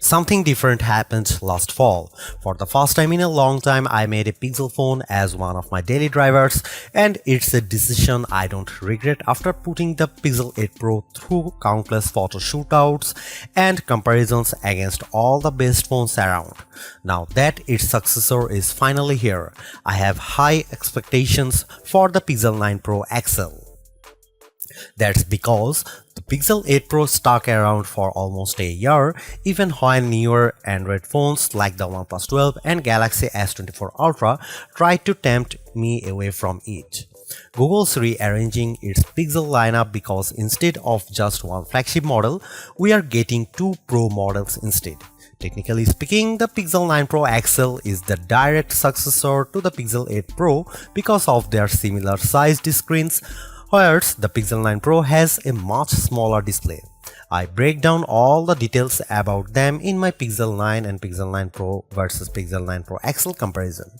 Something different happened last fall. For the first time in a long time, I made a Pixel phone as one of my daily drivers, and it's a decision I don't regret after putting the Pixel 8 Pro through countless photo shootouts and comparisons against all the best phones around. Now that its successor is finally here, I have high expectations for the Pixel 9 Pro XL. That's because the Pixel 8 Pro stuck around for almost a year, even when newer Android phones like the OnePlus 12 and Galaxy S24 Ultra tried to tempt me away from it. Google's rearranging its Pixel lineup because instead of just one flagship model, we are getting two Pro models instead. Technically speaking, the Pixel 9 Pro XL is the direct successor to the Pixel 8 Pro because of their similar sized screens, whereas the Pixel 9 Pro has a much smaller display. I break down all the details about them in my Pixel 9 and Pixel 9 Pro versus Pixel 9 Pro XL comparison.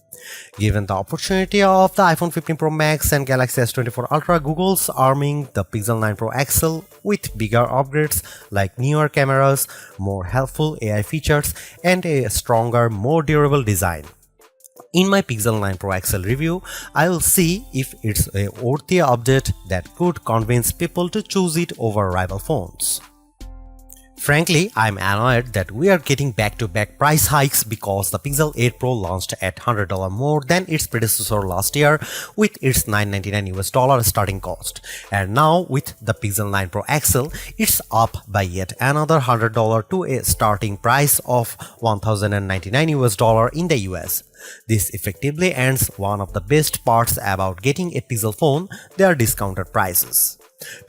Given the opportunity of the iPhone 15 Pro Max and Galaxy S24 Ultra, Google's arming the Pixel 9 Pro XL with bigger upgrades like newer cameras, more helpful AI features, and a stronger, more durable design. In my Pixel 9 Pro XL review, I will see if it's a worthy update that could convince people to choose it over rival phones. Frankly, I'm annoyed that we are getting back-to-back price hikes because the Pixel 8 Pro launched at $100 more than its predecessor last year with its $999 starting cost. And now with the Pixel 9 Pro XL, it's up by yet another $100 to a starting price of $1,099 in the US. This effectively ends one of the best parts about getting a Pixel phone, their discounted prices.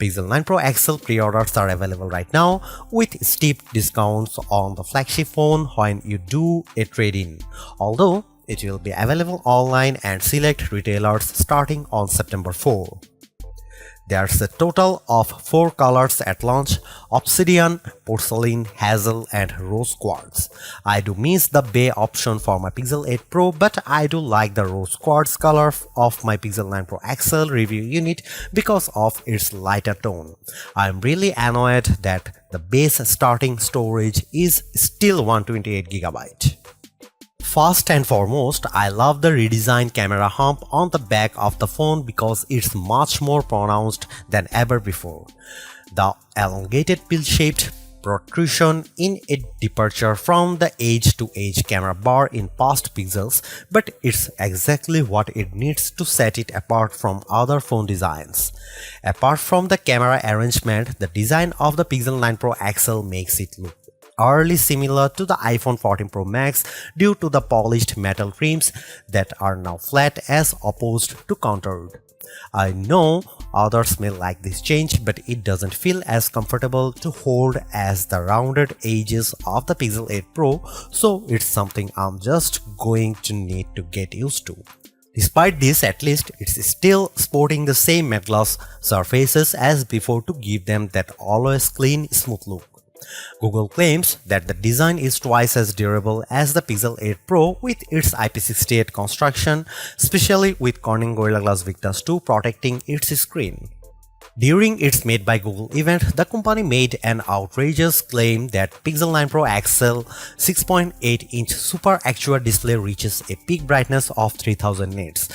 Pixel 9 Pro XL pre-orders are available right now with steep discounts on the flagship phone when you do a trade-in, although it will be available online and select retailers starting on September 4. There's a total of 4 colors at launch: Obsidian, Porcelain, Hazel, and Rose Quartz. I do miss the Bay option for my Pixel 8 Pro, but I do like the Rose Quartz color of my Pixel 9 Pro XL review unit because of its lighter tone. I'm really annoyed that the base starting storage is still 128GB. First and foremost, I love the redesigned camera hump on the back of the phone because it's much more pronounced than ever before. The elongated pill-shaped protrusion in a departure from the edge-to-edge camera bar in past Pixels, but it's exactly what it needs to set it apart from other phone designs. Apart from the camera arrangement, the design of the Pixel 9 Pro XL makes it look eerily similar to the iPhone 14 Pro Max due to the polished metal rims that are now flat as opposed to contoured. I know others may like this change, but it doesn't feel as comfortable to hold as the rounded edges of the Pixel 8 Pro, so it's something I'm just going to need to get used to. Despite this, at least it's still sporting the same matte gloss surfaces as before to give them that always clean, smooth look. Google claims that the design is twice as durable as the Pixel 8 Pro with its IP68 construction, especially with Corning Gorilla Glass Victus 2 protecting its screen. During its Made by Google event, the company made an outrageous claim that Pixel 9 Pro XL 6.8-inch Super Actua display reaches a peak brightness of 3000 nits.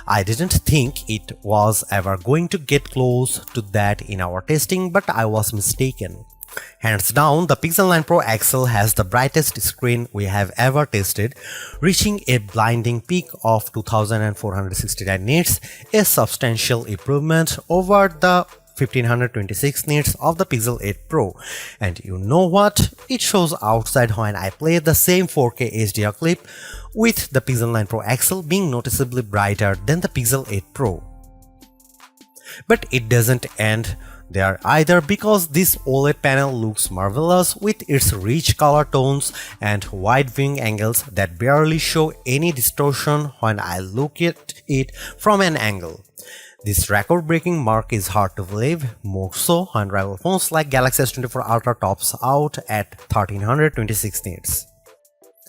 I didn't think it was ever going to get close to that in our testing, but I was mistaken. Hands down, the Pixel 9 Pro XL has the brightest screen we have ever tested, reaching a blinding peak of 2469 nits, a substantial improvement over the 1526 nits of the Pixel 8 Pro. And you know what? It shows outside when I play the same 4K HDR clip, with the Pixel 9 Pro XL being noticeably brighter than the Pixel 8 Pro. But it doesn't end there either, because this OLED panel looks marvelous with its rich color tones and wide viewing angles that barely show any distortion when I look at it from an angle. This record-breaking mark is hard to believe, more so when rival phones like Galaxy S24 Ultra tops out at 1326 nits.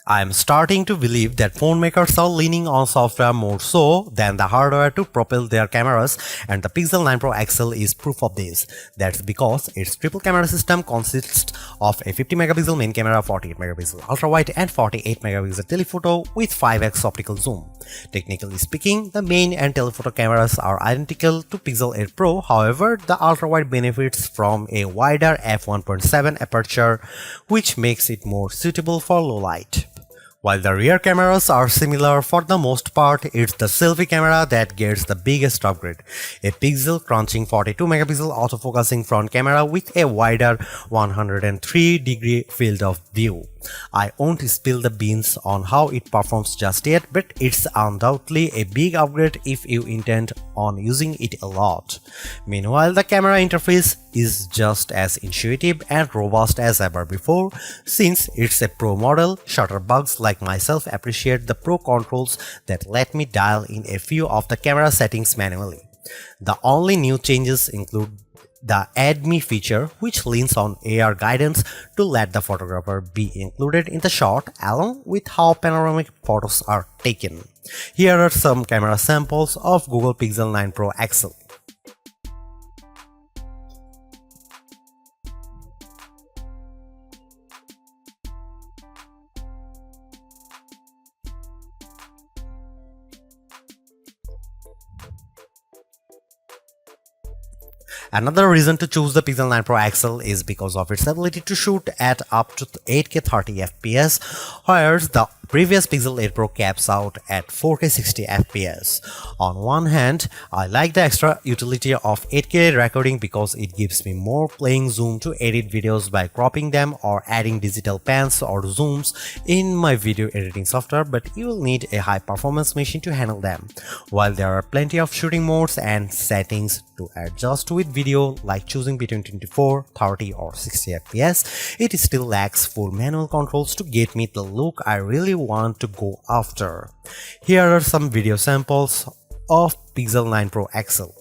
I'm starting to believe that phone makers are leaning on software more so than the hardware to propel their cameras, and the Pixel 9 Pro XL is proof of this. That's because its triple camera system consists of a 50 megapixel main camera, 48 megapixel ultra wide, and 48 megapixel telephoto with 5x optical zoom. Technically speaking, the main and telephoto cameras are identical to Pixel 8 Pro. However, the ultra wide benefits from a wider f1.7 aperture, which makes it more suitable for low light. While the rear cameras are similar for the most part, it's the selfie camera that gets the biggest upgrade. A pixel crunching 42 megapixel autofocusing front camera with a wider 103-degree field of view. I won't spill the beans on how it performs just yet, but it's undoubtedly a big upgrade if you intend on using it a lot. Meanwhile, the camera interface is just as intuitive and robust as ever before. Since it's a Pro model, shutterbugs like myself appreciate the Pro controls that let me dial in a few of the camera settings manually. The only new changes include the Add Me feature, which leans on AR guidance to let the photographer be included in the shot along with how panoramic photos are taken. Here are some camera samples of Google Pixel 9 Pro XL. Another reason to choose the Pixel 9 Pro XL is because of its ability to shoot at up to 8K 30 FPS, whereas the previous Pixel 8 Pro caps out at 4K 60 FPS. On one hand, I like the extra utility of 8K recording because it gives me more playing zoom to edit videos by cropping them or adding digital pans or zooms in my video editing software, but you will need a high performance machine to handle them. While there are plenty of shooting modes and settings to adjust with video, like choosing between 24, 30 or 60 FPS, it still lacks full manual controls to get me the look I really want to go after. Here are some video samples of Pixel 9 Pro XL.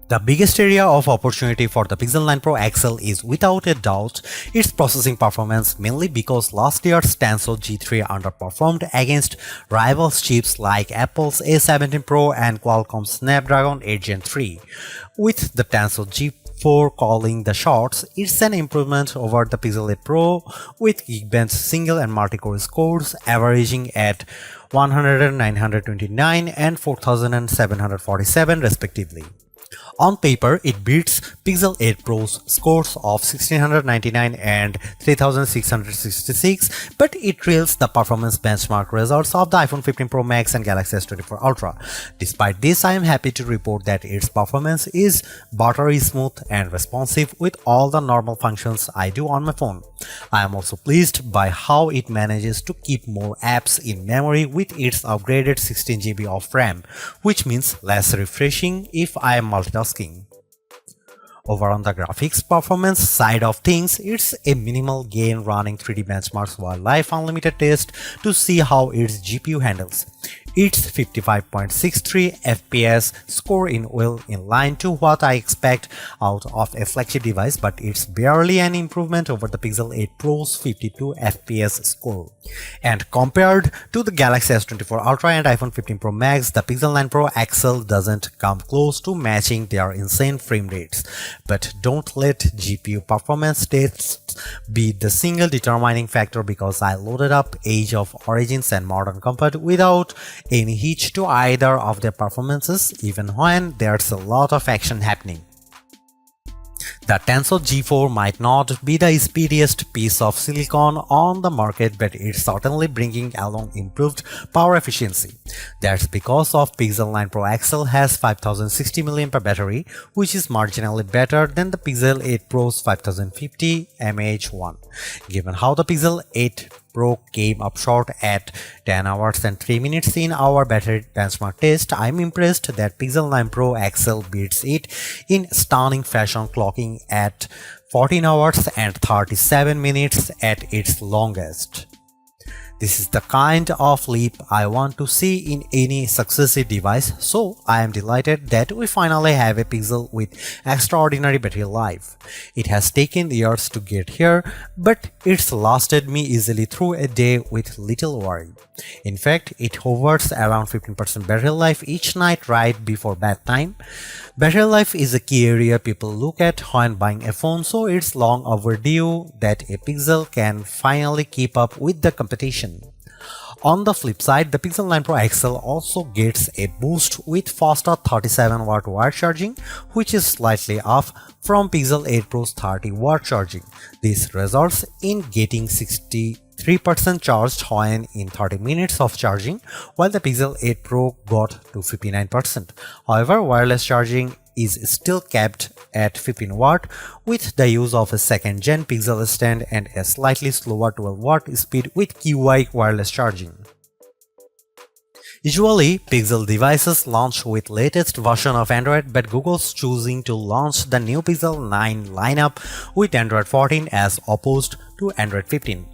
The biggest area of opportunity for the Pixel 9 Pro XL is without a doubt its processing performance, mainly because last year's Tensor G3 underperformed against rival chips like Apple's A17 Pro and Qualcomm's Snapdragon 8 Gen 3. With the Tensor G4 calling the shots, it's an improvement over the Pixel 8 Pro with Geekbench single and multi-core scores averaging at 100, 929 and 4747 respectively. On paper, it beats Pixel 8 Pro's scores of 1699 and 3666, but it trails the performance benchmark results of the iPhone 15 Pro Max and Galaxy S24 Ultra. Despite this, I am happy to report that its performance is buttery smooth and responsive with all the normal functions I do on my phone. I am also pleased by how it manages to keep more apps in memory with its upgraded 16 GB of RAM, which means less refreshing if I am multitasking. Over on the graphics performance side of things, it's a minimal gain running 3D benchmarks while Live Unlimited test to see how its GPU handles. Its 55.63 FPS score in well in line to what I expect out of a flagship device, but it's barely an improvement over the Pixel 8 Pro's 52 FPS score. And compared to the Galaxy S24 Ultra and iPhone 15 Pro Max, the Pixel 9 Pro XL doesn't come close to matching their insane frame rates. But don't let GPU performance tests be the single determining factor, because I loaded up Age of Origins and Modern Comfort without any hitch to either of their performances, even when there's a lot of action happening. The Tensor G4 might not be the speediest piece of silicon on the market, but it's certainly bringing along improved power efficiency. That's because of Pixel 9 Pro XL has 5060 mAh battery, which is marginally better than the Pixel 8 Pro's 5050 mAh1. Given how the Pixel 8 Pro came up short at 10 hours and 3 minutes in our battery benchmark test, I'm impressed that Pixel 9 Pro XL beats it in stunning fashion, clocking at 14 hours and 37 minutes at its longest. This is the kind of leap I want to see in any successive device, so I am delighted that we finally have a Pixel with extraordinary battery life. It has taken years to get here, but it's lasted me easily through a day with little worry. In fact, it hovers around 15% battery life each night right before bedtime. Battery life is a key area people look at when buying a phone, so it's long overdue that a Pixel can finally keep up with the competition. On the flip side, the Pixel 9 Pro XL also gets a boost with faster 37W wire charging, which is slightly off from Pixel 8 Pro's 30W charging. This results in getting 63% charged when in 30 minutes of charging, while the Pixel 8 Pro got to 59%. However, wireless charging is still capped at 15W with the use of a second-gen Pixel stand and a slightly slower 12W speed with QI wireless charging. Usually, Pixel devices launch with latest version of Android, but Google's choosing to launch the new Pixel 9 lineup with Android 14 as opposed to Android 15.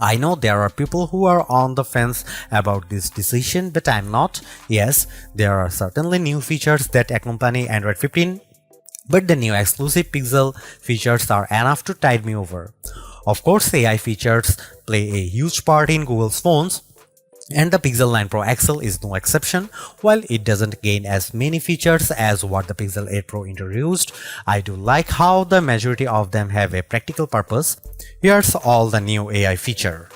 I know there are people who are on the fence about this decision, but I'm not. Yes, there are certainly new features that accompany Android 15, but the new exclusive Pixel features are enough to tide me over. Of course, AI features play a huge part in Google's phones, and the Pixel 9 Pro XL is no exception. While it doesn't gain as many features as what the Pixel 8 Pro introduced, I do like how the majority of them have a practical purpose. Here's all the new AI feature.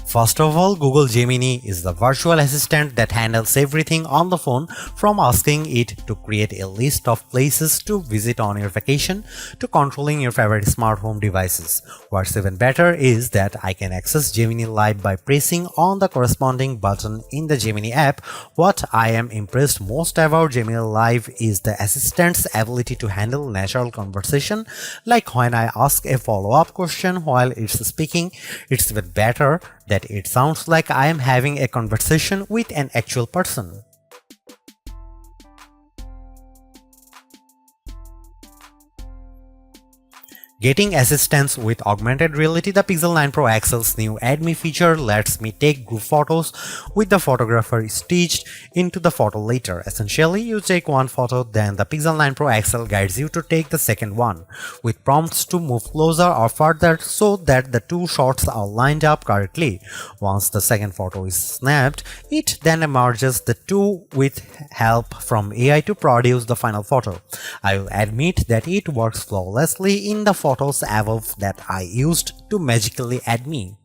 First of all, Google Gemini is the virtual assistant that handles everything on the phone, from asking it to create a list of places to visit on your vacation to controlling your favorite smart home devices. What's even better is that I can access Gemini Live by pressing on the corresponding button in the Gemini app. What I am impressed most about Gemini Live is the assistant's ability to handle natural conversation, like when I ask a follow-up question while it's speaking. It's even better that it sounds like I am having a conversation with an actual person. Getting assistance with augmented reality, the Pixel 9 Pro XL's new Add Me feature lets me take group photos with the photographer stitched into the photo later. Essentially, you take one photo, then the Pixel 9 Pro XL guides you to take the second one, with prompts to move closer or further so that the two shots are lined up correctly. Once the second photo is snapped, it then merges the two with help from AI to produce the final photo. I will admit that it works flawlessly in the photos above that I used to magically add me.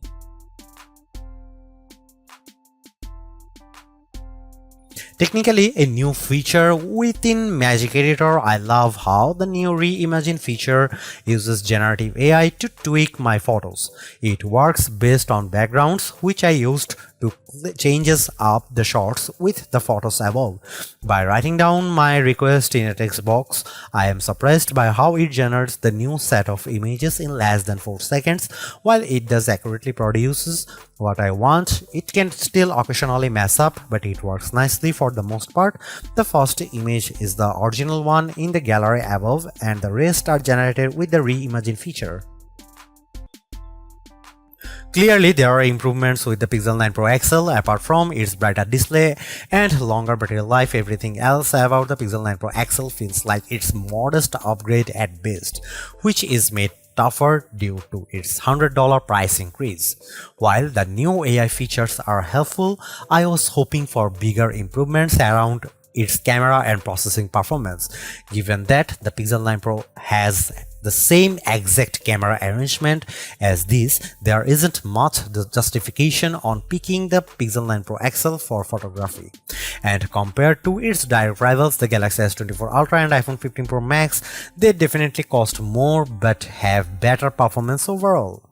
Technically a new feature within Magic Editor. I love how the new Reimagine feature uses generative AI to tweak my photos. It works based on backgrounds which I used to changes up the shots with the photos above. By writing down my request in a text box, I am surprised by how it generates the new set of images in less than 4 seconds. While it does accurately produces what I want, it can still occasionally mess up, but it works nicely for the most part. The first image is the original one in the gallery above, and the rest are generated with the Reimagine feature. Clearly, there are improvements with the Pixel 9 Pro XL. Apart from its brighter display and longer battery life, everything else about the Pixel 9 Pro XL feels like its modest upgrade at best, which is made tougher due to its $100 price increase. While the new AI features are helpful, I was hoping for bigger improvements around its camera and processing performance. Given that the Pixel 9 Pro has the same exact camera arrangement as this, there isn't much justification on picking the Pixel 9 Pro XL for photography. And compared to its direct rivals, the Galaxy S24 Ultra and iPhone 15 Pro Max, they definitely cost more but have better performance overall.